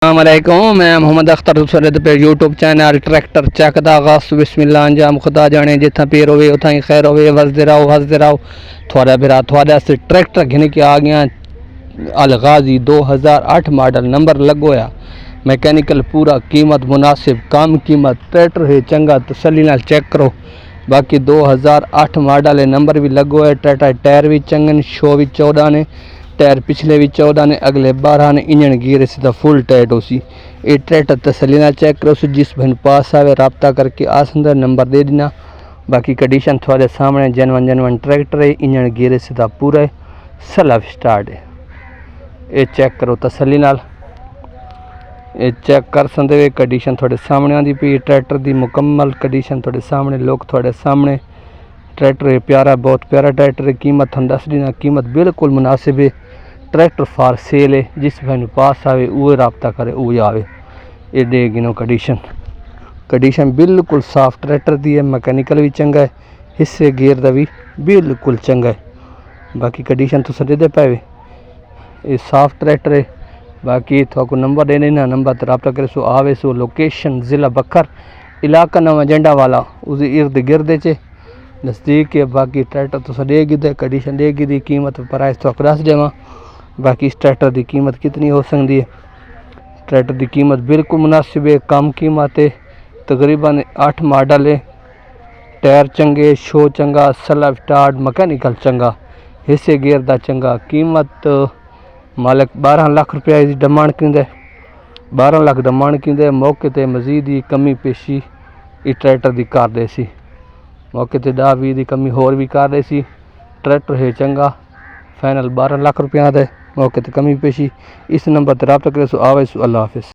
अस्सलाम वालेकुम। मैं मोहम्मद अख्तर सरद पे यूट्यूब चैनल ट्रैक्टर चक दा आगाज़ बिस्मिल्लाह अंजाम खुदा जाने जिथा पीर होवे उथा ही खैर होवे। वसदे रहो थोड़ा बिरा थोड़ा से ट्रैक्टर घिन के आ गया। अलगाजी 2008 मॉडल नंबर लगोया मैकेनिकल पूरा कीमत मुनासिब कम कीमत ट्रैक्टर है चंगा तसल्ली नाल चेक करो। बाकी 2008 मॉडल है नंबर भी लगो है। ट्रैक्टर टायर भी चंगे शो भी 14 ने टायर पिछले भी 14 ने अगले 12 ने इंजन गियर सीधा फुल टाइट हो सी। ये ट्रैक्टर तसल्ली नाल चेक करो। जिस बहन पास आवे रब्ता करके आसंदर नंबर दे देना। बाकी कंडीशन थोड़े सामने जनवन ट्रैक्टर है। इंजन गियर सीधा पूरा है सलाफ स्टार्ट है। ये चेक करो तसल्ली नाल ये चेक कर सकते हो। कंडीशन थोड़े सामने आती पी ट्रैक्टर की मुकम्मल कंडीशन थोड़े सामने लोग थोड़े सामने ट्रैक्टर है प्यारा बहुत प्यारा ट्रैक्टर है। कीमत हम दस देना कीमत बिल्कुल मुनासिब है। ट्रैक्टर फॉर सेल है। जिस भाई पास आवे वो रब्ता करे वो आवे। ये दे गिनो कंडीशन बिल्कुल साफ ट्रैक्टर दी है। मैकेनिकल भी चंगा है हिस्से गियर का भी बिल्कुल चंगा है। बाकी कंडीशन तो दे पावे ये साफ ट्रैक्टर है। बाकी थोड़ा नंबर देने ना नंबर तो रब्ता करे सो आवे सो। लोकेशन ज़िला बखर इलाका नवा जंडा वाला उस इर्द गिर्द च नज़दीक है। बाकी ट्रैक्टर तो देगी दे कंडीशन देगी दी कीमत प्राइस तो दस देव। बाकी इस ट्रैक्टर की कीमत कितनी हो सकती है। ट्रैक्टर की कीमत बिल्कुल मुनासिब है कम कीमत है। तकरीबन 8 मॉडल है। टायर चंगे शो चंगा सला स्टार्ट मैकेनिकल चंगा हिस्से गियर का चंगा। कीमत मालिक 12 लाख रुपया डिमांड करें 12 लाख डिमांड करें। मौके पर मजीद ही कमी पेशी इस ट्रैक्टर की कर दे सी। मौके पर 10-20 की कमी होर भी कर दे सी। ट्रैक्टर है चंगा फाइनल 12 लाख रुपया दे मौके पर कमी पेशी। इस नंबर पर रब्ता करे सो आवे सो। अल्लाह हाफिज़।